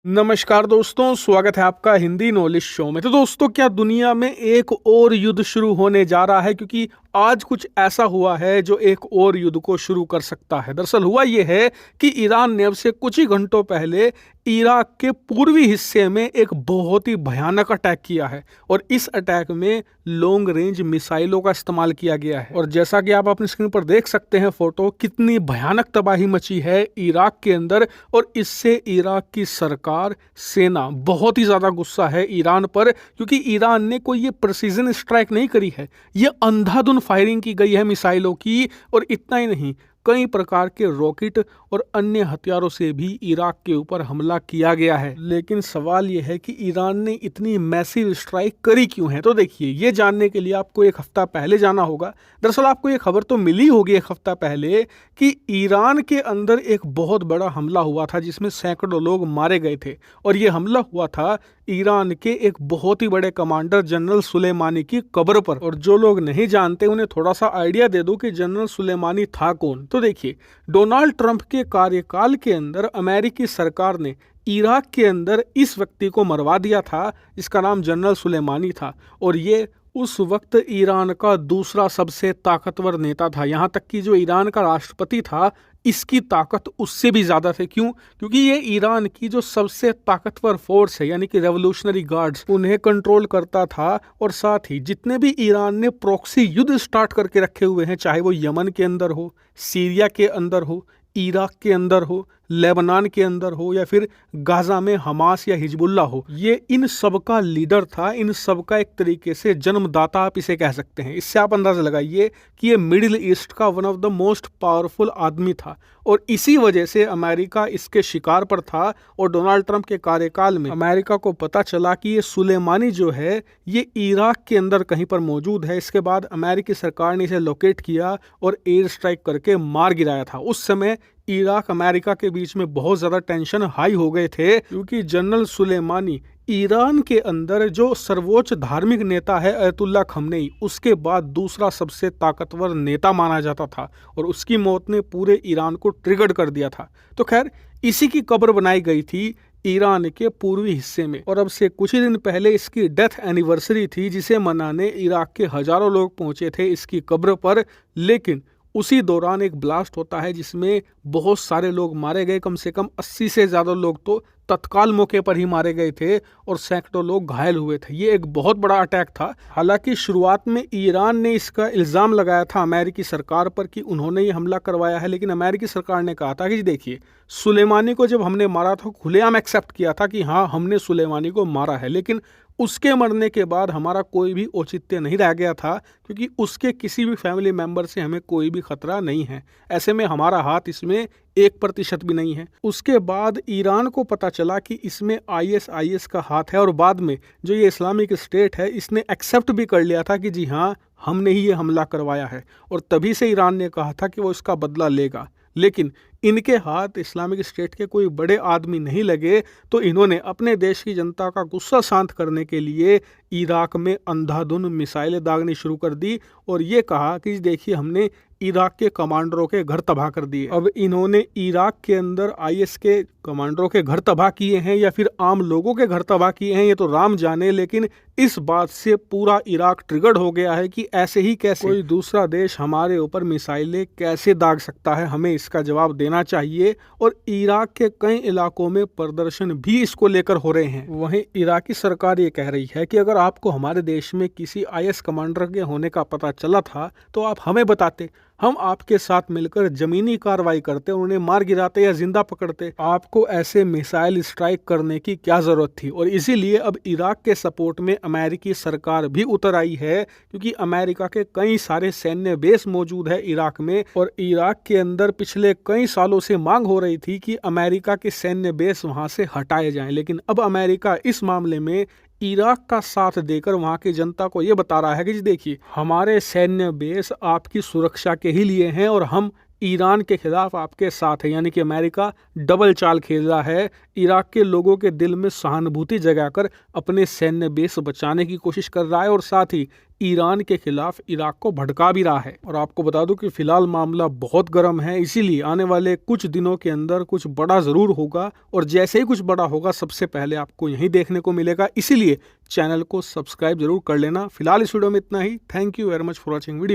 नमस्कार दोस्तों, स्वागत है आपका हिंदी नॉलेज शो में। तो दोस्तों, क्या दुनिया में एक और युद्ध शुरू होने जा रहा है? क्योंकि आज कुछ ऐसा हुआ है जो एक और युद्ध को शुरू कर सकता है। दरअसल हुआ यह है कि ईरान ने अब से कुछ ही घंटों पहले इराक के पूर्वी हिस्से में एक बहुत ही भयानक अटैक किया है और इस अटैक में लॉन्ग रेंज मिसाइलों का इस्तेमाल किया गया है। और जैसा कि आप अपनी स्क्रीन पर देख सकते हैं फोटो, कितनी भयानक तबाही मची है इराक के अंदर। और इससे इराक की सरकार, सेना बहुत ही ज्यादा गुस्सा है ईरान पर, क्योंकि ईरान ने कोई ये प्रिसीजन स्ट्राइक नहीं करी है, ये अंधाधुंध फायरिंग की गई है मिसाइलों की। और इतना ही नहीं, कई प्रकार के रॉकेट और अन्य हथियारों से भी इराक के ऊपर हमला किया गया है। लेकिन सवाल यह है कि ईरान ने इतनी मैसिव स्ट्राइक करी क्यों है? तो देखिए, ये जानने के लिए आपको एक हफ्ता पहले जाना होगा। दरअसल आपको ये खबर तो मिली होगी एक हफ्ता पहले कि ईरान के अंदर एक बहुत बड़ा हमला हुआ था जिसमें सैकड़ों लोग मारे गए थे। और ये हमला हुआ था ईरान के एक बहुत ही बड़े कमांडर जनरल सुलेमानी की कब्र पर। और जो लोग नहीं जानते उन्हें थोड़ा सा आइडिया दे दूं कि जनरल सुलेमानी था कौन। तो देखिए, डोनाल्ड ट्रंप के कार्यकाल के अंदर अमेरिकी सरकार ने इराक के अंदर इस व्यक्ति को मरवा दिया था जिसका नाम जनरल सुलेमानी था। और ये उस वक्त ईरान का दूसरा सबसे ताकतवर नेता था। यहाँ तक कि जो ईरान का राष्ट्रपति था, इसकी ताकत उससे भी ज्यादा थी। क्यों? क्योंकि ये ईरान की जो सबसे ताकतवर फोर्स है, यानी कि रेवोल्यूशनरी गार्ड्स, उन्हें कंट्रोल करता था। और साथ ही जितने भी ईरान ने प्रॉक्सी युद्ध स्टार्ट करके रखे हुए हैं, चाहे वो यमन के अंदर हो, सीरिया के अंदर हो, इराक के अंदर हो, लेबनान के अंदर हो, या फिर गाजा में हमास या हिजबुल्ला हो, ये इन सब का लीडर था। इन सब का एक तरीके से जन्मदाता आप इसे कह सकते हैं। इससे आप अंदाजा लगाइए कि ये मिडिल ईस्ट का one of the most powerful आदमी था। और इसी वजह से अमेरिका इसके शिकार पर था। और डोनाल्ड ट्रंप के कार्यकाल में अमेरिका को पता चला कि ये सुलेमानी जो है ये इराक के अंदर कहीं पर मौजूद है। इसके बाद अमेरिकी सरकार ने इसे लोकेट किया और एयर स्ट्राइक करके मार गिराया था। उस समय इराक अमेरिका के बीच में बहुत ज्यादा टेंशन हाई हो गए थे, क्योंकि जनरल सुलेमानी ईरान के अंदर जो सर्वोच्च धार्मिक नेता है अयतुल्ला खमनेई, उसके बाद दूसरा सबसे ताकतवर नेता माना जाता था। और उसकी मौत ने पूरे ईरान को ट्रिगर कर दिया था। तो खैर, इसी की कब्र बनाई गई थी ईरान के पूर्वी हिस्से में। और अब से कुछ ही दिन पहले इसकी डेथ एनिवर्सरी थी, जिसे मनाने इराक के हजारों लोग पहुंचे थे इसकी कब्र पर। लेकिन उसी दौरान एक ब्लास्ट होता है जिसमें बहुत सारे लोग मारे गए। कम से कम 80 से ज्यादा लोग तो तत्काल मौके पर ही मारे गए थे और सैकड़ों लोग घायल हुए थे। ये एक बहुत बड़ा अटैक था। हालांकि शुरुआत में ईरान ने इसका इल्जाम लगाया था अमेरिकी सरकार पर कि उन्होंने ये हमला करवाया है, लेकिन अमेरिकी सरकार ने कहा था कि देखिए, सुलेमानी को जब हमने मारा था खुलेआम एक्सेप्ट किया था कि हाँ, हमने सुलेमानी को मारा है, लेकिन उसके मरने के बाद हमारा कोई भी औचित्य नहीं रह गया था, क्योंकि उसके किसी भी फैमिली मेंबर से हमें कोई भी खतरा नहीं है। ऐसे में हमारा हाथ इसमें 1% भी नहीं है। उसके बाद ईरान को पता चला कि इसमें ISIS का हाथ है। और बाद में जो ये इस्लामिक स्टेट है, इसने एक्सेप्ट भी कर लिया था कि जी हाँ, हमने ही ये हमला करवाया है। और तभी से ईरान ने कहा था कि वो इसका बदला लेगा। लेकिन इनके हाथ इस्लामिक स्टेट के कोई बड़े आदमी नहीं लगे, तो इन्होंने अपने देश की जनता का गुस्सा शांत करने के लिए इराक में अंधाधुंध मिसाइलें दागनी शुरू कर दी और ये कहा कि देखिए, हमने इराक के कमांडरों के घर तबाह कर दिए। अब इन्होंने इराक के अंदर IS के कमांडरों के घर तबाह किए हैं या फिर आम लोगों के घर तबाह किए हैं, ये तो राम जाने। लेकिन इस बात से पूरा इराक ट्रिगर्ड हो गया है कि ऐसे ही कैसे कोई दूसरा देश हमारे ऊपर मिसाइलें कैसे दाग सकता है, हमें इसका जवाब देना चाहिए। और इराक के कई इलाकों में प्रदर्शन भी इसको लेकर हो रहे हैं। वहीं इराकी सरकार ये कह रही है कि अगर आपको हमारे देश में किसी IS कमांडर के होने का पता चला था तो आप हमें बताते, हम आपके साथ मिलकर जमीनी कार्रवाई करते, उन्हें मार गिराते या जिंदा पकड़ते। आपको ऐसे मिसाइल स्ट्राइक करने की क्या जरूरत थी? और इसीलिए अब इराक के सपोर्ट में अमेरिकी सरकार भी उतर आई है, क्योंकि अमेरिका के कई सारे सैन्य बेस मौजूद है इराक में। और इराक के अंदर पिछले कई सालों से मांग हो रही थी कि अमेरिका के सैन्य बेस वहां से हटाए जाएं। लेकिन अब अमेरिका इस मामले में इराक का साथ देकर वहां की जनता को यह बता रहा है कि देखिए, हमारे सैन्य बेस आपकी सुरक्षा के ही लिए हैं और हम ईरान के खिलाफ आपके साथ है, यानी कि अमेरिका डबल चाल खेल रहा है। इराक के लोगों के दिल में सहानुभूति जगाकर अपने सैन्य बेस बचाने की कोशिश कर रहा है और साथ ही ईरान के खिलाफ इराक को भड़का भी रहा है। और आपको बता दूं कि फिलहाल मामला बहुत गर्म है, इसीलिए आने वाले कुछ दिनों के अंदर कुछ बड़ा जरूर होगा और जैसे ही कुछ बड़ा होगा सबसे पहले आपको यहीं देखने को मिलेगा। इसीलिए चैनल को सब्सक्राइब जरूर कर लेना। फिलहाल इस वीडियो में इतना ही। Thank you very much for watching video.